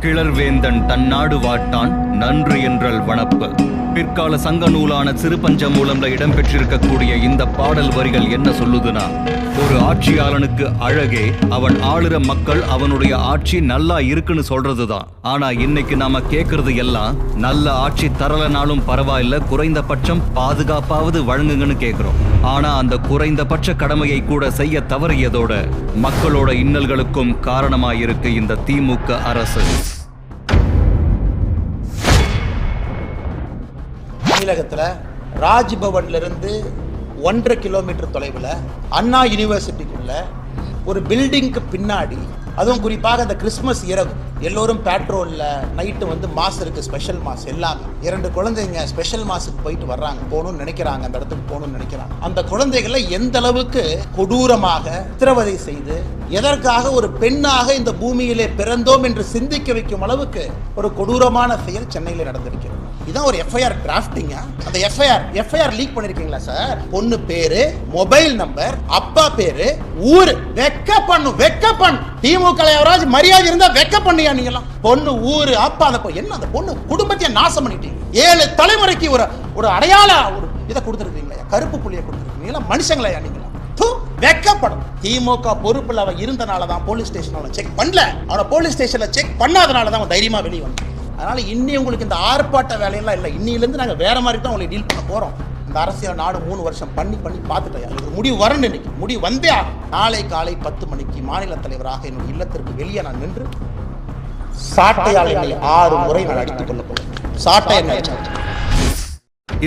கிளர்வேந்தன் தன்னாடு வாட்டான் நன்று என்றல் வனப்பு. பிற்கால சங்க நூலான சிறுபஞ்ச மூலம்ல இடம்பெற்றிருக்கக்கூடிய இந்த பாடல் வரிகள் என்ன சொல்லுதுன்னா, ஒரு ஆட்சியாளனுக்கு அழகே அவன் ஆளுற மக்கள் அவனுடைய ஆட்சி நல்லா இருக்குன்னு சொல்றதுதான். ஆனா இன்னைக்கு நாம கேக்குறது எல்லாம் நல்ல ஆட்சி தரலனாலும் பரவாயில்ல, குறைந்தபட்சம் பாதுகாப்பாவது வழங்குங்கன்னு கேக்குறோம். ஆனா அந்த குறைந்தபட்ச கடமையை கூட செய்ய தவறியதோட மக்களோட இன்னல்களுக்கும் காரணமாயிருக்கு இந்த திமுக அரசு. தமிழகத்தில் ராஜ்பவன்ல இருந்து 1.5 கிலோமீட்டர் தொலைவில் அண்ணா யூனிவர்சிட்டிக்குள்ள ஒரு பில்டிங்க்கு பின்னாடி, அதுவும் குறிப்பாக அந்த கிறிஸ்மஸ் இரவு எல்லோரும் பேட்ரோலில் நைட்டு வந்து மாஸ் இருக்குது, ஸ்பெஷல் மாஸ் எல்லாமே. 2 குழந்தைங்க ஸ்பெஷல் மாஸுக்கு போயிட்டு வர்றாங்க, போகணும்னு நினைக்கிறாங்க, அந்த இடத்துக்கு போகணும்னு நினைக்கிறாங்க. அந்த குழந்தைகளை எந்த அளவுக்கு கொடூரமாக சித்திரவதை செய்து, எதற்காக ஒரு பெண்ணாக இந்த பூமியிலே பிறந்தோம் என்று சிந்திக்க வைக்கும் அளவுக்கு ஒரு கொடூரமான செயல் சென்னையில் நடந்திருக்கிறது. இதான் ஒரு எஃப்ஐஆர் டிராஃப்டிங்க. அந்த எஃப்ஐஆர் லீக் பண்ணிருக்கீங்களா சார்? பொண்ணு பேரு, மொபைல் நம்பர், அப்பா பேரு, ஊரு. வெக்க பண்ணு திமுக எவராஜ் மரியாதை இருந்தா வெக்க பண்ணியா நீங்களாம்? பொண்ணு, ஊரு, அப்பா, அந்த பொண்ணு குடும்பத்தையே நாசம் பண்ணிட்டீங்க. 7 தலைமுறைக்கு ஒரு அடையாள ஒரு இதை கொடுத்துருக்கீங்களா? கருப்பு புள்ளியை கொடுத்துருக்கீங்களா? மனுஷங்களையா நீங்களா? வெக்கப்படும். திமுக பொறுப்புல அவன் இருந்தனாலதான் போலீஸ் ஸ்டேஷன் அவனை செக் பண்ணல. அவனை போலீஸ் ஸ்டேஷன்ல செக் பண்ணாதனாலதான் அவன் தைரியமா வெளியே வந்தான். அதனால இன்னி உங்களுக்கு இந்த ஆர்ப்பாட்ட வேலையெல்லாம் இல்லை. இன்னிலிருந்து நாங்கள் வேற மாதிரி தான் உங்களை டீல் பண்ண போறோம். இந்த அரசியல் நாடு 3 வருஷம் பண்ணி பார்த்துட்டோம். எனக்கு முடிவு வரணும். இன்னைக்கு முடிவு வந்தே நாளை காலை 10 மணிக்கு மாநில தலைவராக என்னுடைய இல்லத்திற்கு வெளியே நான் நின்று சாட்டையால் 6 முறை நான் அடித்துக் கொள்ள போகிறேன். சாட்டை என்ன?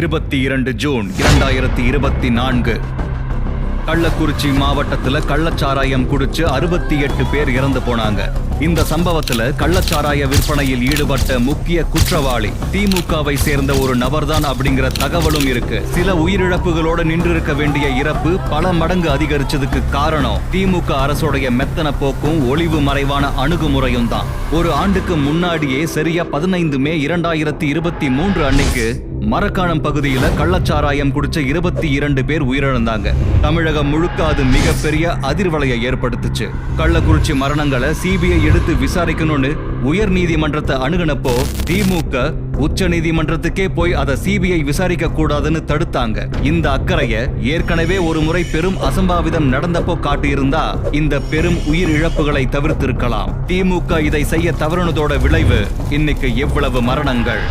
22 ஜூன் 2024 கள்ளக்குறிச்சி மாவட்டத்துல கள்ளச்சாராயம் குடிச்சு 68 பேர் இறந்து போனாங்க. இந்த சம்பவத்துல கள்ளச்சாராய விற்பனையில் ஈடுபட்ட முக்கிய குற்றவாளி திமுகவை சேர்ந்த ஒரு நபர்தான் அப்படிங்கிற தகவலும் இருக்கு. சில உயிரிழப்புகளோட நின்று இருக்க வேண்டிய இறப்பு பல மடங்கு அதிகரிச்சதுக்கு காரணம் திமுக அரசுடைய மெத்தன போக்கும் ஒளிவு மறைவான அணுகுமுறையும் தான். ஒரு ஆண்டுக்கு முன்னாடியே சரியா 15 மே 2023 அன்னைக்கு மரக்காணம் பகுதியில கள்ளச்சாராயம் குடிச்ச 22 பேர் உயிரிழந்தாங்க. தமிழகம் முழுக்க அது மிகப்பெரிய அதிர்வலையை ஏற்படுத்துச்சு. கள்ளக்குறிச்சி மரணங்களை சிபிஐ எடுத்து விசாரிக்கணும்னு உயர் நீதிமன்றத்தை அணுகுனப்போ திமுக உச்ச நீதிமன்றத்துக்கே போய் அதை சிபிஐ விசாரிக்க கூடாதுன்னு தடுத்தாங்க. இந்த அக்கறைய ஏற்கனவே ஒரு முறை பெரும் அசம்பாவிதம் நடந்தப்போ காட்டியிருந்தா இந்த பெரும் உயிர் இழப்புகளை தவிர்த்திருக்கலாம். திமுக இதை செய்ய தவறுனதோட விளைவு இன்னைக்கு எவ்வளவு மரணங்கள்.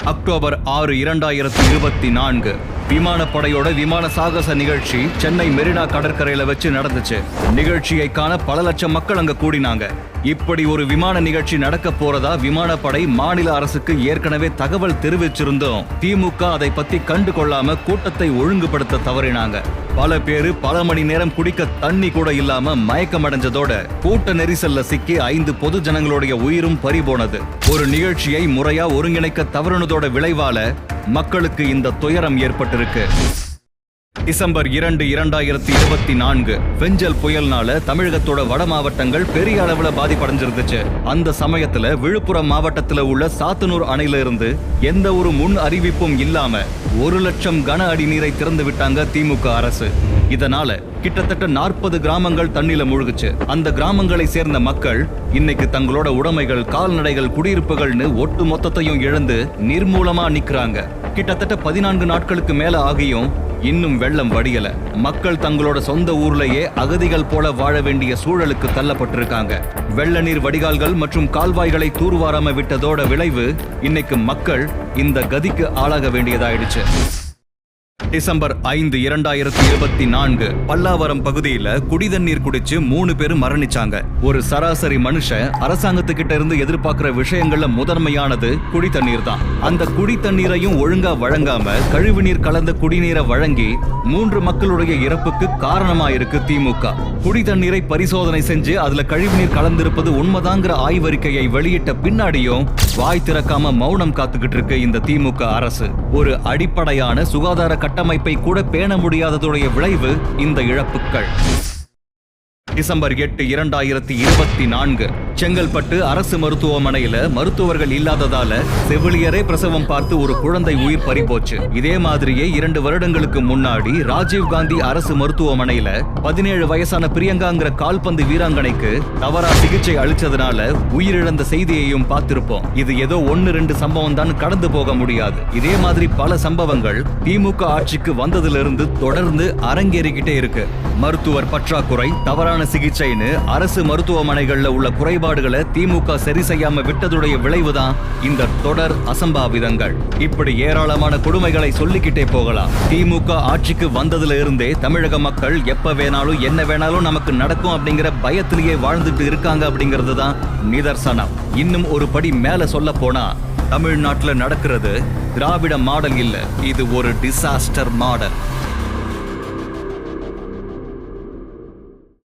அக்டோபர் 6, 2024 விமானப்படையோட விமான சாகச நிகழ்ச்சி சென்னை மெரினா கடற்கரையில வச்சு நடந்துச்சு. நிகழ்ச்சியை காண பல லட்சம் மக்கள் அங்க கூடினாங்க. இப்படி ஒரு விமான நிகழ்ச்சி நடக்க போறதா விமானப்படை மாநில அரசுக்கு ஏற்கனவே தகவல் தெரிவிச்சிருந்தோம். திமுக அதை பத்தி கண்டு கொள்ளாம கூட்டத்தை ஒழுங்குபடுத்த தவறினாங்க. பல பேரு பல மணி நேரம் குடிக்க தண்ணி கூட இல்லாம மயக்கமடைஞ்சதோட கூட்ட நெரிசல்ல சிக்கி 5 பொது ஜனங்களுடைய உயிரும் பறிபோனது. ஒரு நிகழ்ச்சியை முறையா ஒருங்கிணைக்க தவறுனதோட விளைவால மக்களுக்கு இந்த துயரம் ஏற்பட்டிருக்கு. டிசம்பர் 2, 2024 வெஞ்சல் புயல்னால தமிழகத்தோட வட மாவட்டங்கள் பெரிய அளவுல பாதிப்படைஞ்சிருந்துச்சு. அந்த சமயத்துல விழுப்புரம் மாவட்டத்துல உள்ள சாத்தனூர் அணையில இருந்து எந்த ஒரு முன் அறிவிப்பும் இல்லாம 1 லட்சம் கன அடி நீரை திறந்து விட்டாங்க திமுக அரசு. இதனால கிட்டத்தட்ட 40 கிராமங்கள் தண்ணில மூழ்குச்சு. அந்த கிராமங்களை சேர்ந்த மக்கள் இன்னைக்கு தங்களோட உடைமைகள், கால்நடைகள், குடியிருப்புகள்னு ஒட்டு மொத்தத்தையும் இழந்து நிர்மூலமா நிக்கிறாங்க. கிட்டத்தட்ட 14 நாட்களுக்கு மேல ஆகியும் இன்னும் வெள்ளம் வடியல. மக்கள் தங்களோட சொந்த ஊர்லயே அகதிகள் போல வாழ வேண்டிய சூழலுக்கு தள்ளப்பட்டிருக்காங்க. வெள்ள நீர் வடிகால்கள் மற்றும் கால்வாய்களை தூர்வாராம விட்டதோட விளைவு இன்னைக்கு மக்கள் இந்த கதிக்கு ஆளாக வேண்டியதாயிடுச்சு. டிசம்பர் 5, 2024 பல்லாவரம் பகுதியில குடிதண்ணீர் குடிச்சு 3 பேரும் மரணிச்சாங்க. ஒரு சராசரி மனுஷன் அரசாங்கத்துக்கிட்ட இருந்து எதிர்பார்க்கிற விஷயங்கள்ல முதன்மையானது குடித்தண்ணீர் தான். அந்த குடித்தண்ணீரையும் ஒழுங்கா வழங்காம கழிவுநீர் கலந்த குடிநீரை வழங்கி 3 மக்களுடைய இறப்புக்கு காரணமா இருக்கு திமுக. குடித்தண்ணீரை பரிசோதனை செஞ்சு அதுல கழிவுநீர் கலந்திருப்பது உண்மைதாங்கிற ஆய்வறிக்கையை வெளியிட்ட பின்னாடியும் வாய் திறக்காம மௌனம் காத்துக்கிட்டு இருக்கு இந்த திமுக அரசு. ஒரு அடிப்படையான சுகாதார கட்டமைப்பை கூட பேண முடியாததுடைய விளைவு இந்த இழப்புகள். டிசம்பர் 8, 2024 செங்கல்பட்டு அரசு மருத்துவமனையில மருத்துவர்கள் இல்லாததால செவிலியரே பிரசவம் பார்த்து ஒரு குழந்தை உயிர் பறிபோச்சு. இதே மாதிரியே 2 வருடங்களுக்கு முன்னாடி ராஜீவ்காந்தி அரசு மருத்துவமனையில 17 வயசான பிரியங்காங்கிற கால்பந்து வீராங்கனைக்கு தவறா சிகிச்சை அளிச்சதுனால உயிரிழந்த செய்தியையும் பார்த்திருப்போம். இது ஏதோ 1-2 சம்பவம் தான் கடந்து போக முடியாது. இதே மாதிரி பல சம்பவங்கள் திமுக ஆட்சிக்கு வந்ததிலிருந்து தொடர்ந்து அரங்கேறிக்கிட்டே இருக்கு. மருத்துவர் பற்றாக்குறை, தவறான சிகிச்சைன்னு அரசு மருத்துவமனைகள்ல உள்ள குறைபாடுகளை திமுக சரி செய்யாம விட்டதுடைய விளைவுதான் இந்த தொடர் அசம்பாவிதங்கள். இப்படி ஏராளமான கொடுமைகளை சொல்லிக்கிட்டே போகலாம். திமுக ஆட்சிக்கு வந்ததுல இருந்தே தமிழக மக்கள் எப்ப வேணாலும் என்ன வேணாலும் நமக்கு நடக்கும் அப்படிங்கிற பயத்திலேயே வாழ்ந்துட்டு இருக்காங்க அப்படிங்கிறது தான் நிதர்சனம். இன்னும் ஒரு படி மேல சொல்ல போனா தமிழ்நாட்டுல நடக்கிறது திராவிட மாடல் இல்ல, இது ஒரு டிசாஸ்டர் மாடல்.